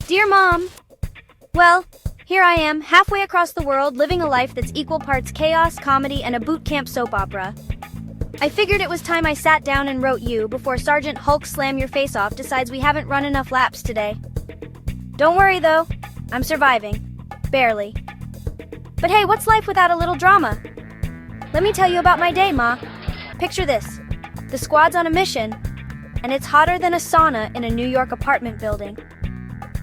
Dear Mom, well, here I am, halfway across the world, living a life that's equal parts chaos, comedy, and a boot camp soap opera. I figured it was time I sat down and wrote you before Sergeant Hulk Slam Your Face Off decides we haven't run enough laps today. Don't worry though, I'm surviving. Barely. But hey, what's life without a little drama? Let me tell you about my day, Ma. Picture this. The squad's on a mission, and it's hotter than a sauna in a New York apartment building.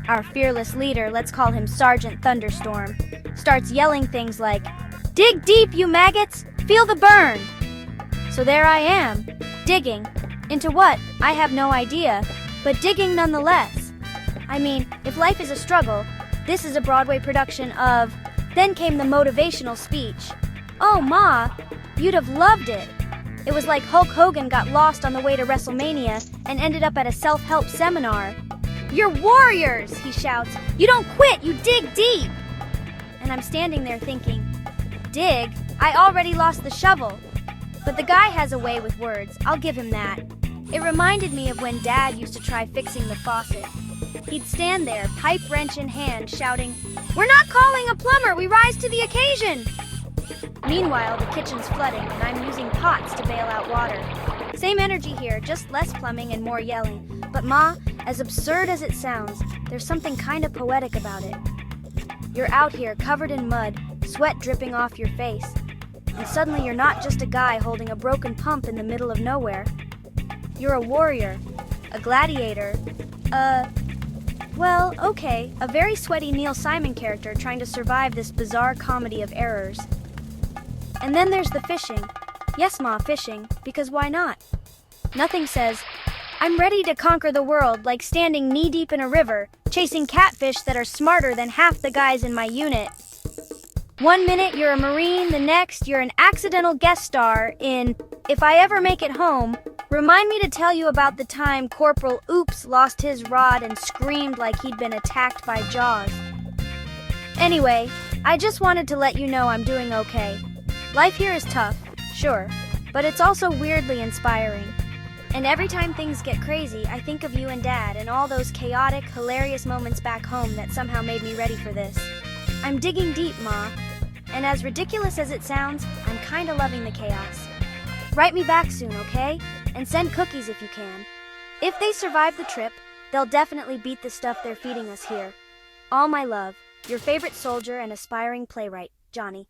Our fearless leader, let's call him Sergeant Thunderstorm, starts yelling things like, "Dig deep, you maggots! Feel the burn!" So there I am, digging. Into what? I have no idea, but digging nonetheless. I mean, if life is a struggle, this is a Broadway production of Then Came the Motivational Speech. Oh, Ma, you'd have loved it. It was like Hulk Hogan got lost on the way to WrestleMania and ended up at a self-help seminar. "You're warriors," he shouts. "You don't quit, you dig deep." And I'm standing there thinking, dig? I already lost the shovel. But the guy has a way with words, I'll give him that. It reminded me of when Dad used to try fixing the faucet. He'd stand there, pipe wrench in hand, shouting, "We're not calling a plumber, we rise to the occasion." Meanwhile, the kitchen's flooding and I'm using pots to bail out water. Same energy here, just less plumbing and more yelling. But Ma, as absurd as it sounds, there's something kind of poetic about it. You're out here covered in mud, sweat dripping off your face. And suddenly you're not just a guy holding a broken pump in the middle of nowhere. You're a warrior, a gladiator, a very sweaty Neil Simon character trying to survive this bizarre comedy of errors. And then there's the fishing. Yes, Ma, fishing, because why not? Nothing says, "I'm ready to conquer the world," like standing knee-deep in a river, chasing catfish that are smarter than half the guys in my unit. One minute you're a Marine, the next you're an accidental guest star in If I Ever Make It Home. Remind me to tell you about the time Corporal Oops lost his rod and screamed like he'd been attacked by Jaws. Anyway, I just wanted to let you know I'm doing okay. Life here is tough, sure, but it's also weirdly inspiring. And every time things get crazy, I think of you and Dad and all those chaotic, hilarious moments back home that somehow made me ready for this. I'm digging deep, Ma. And as ridiculous as it sounds, I'm kinda loving the chaos. Write me back soon, okay? And send cookies if you can. If they survive the trip, they'll definitely beat the stuff they're feeding us here. All my love, your favorite soldier and aspiring playwright, Johnny.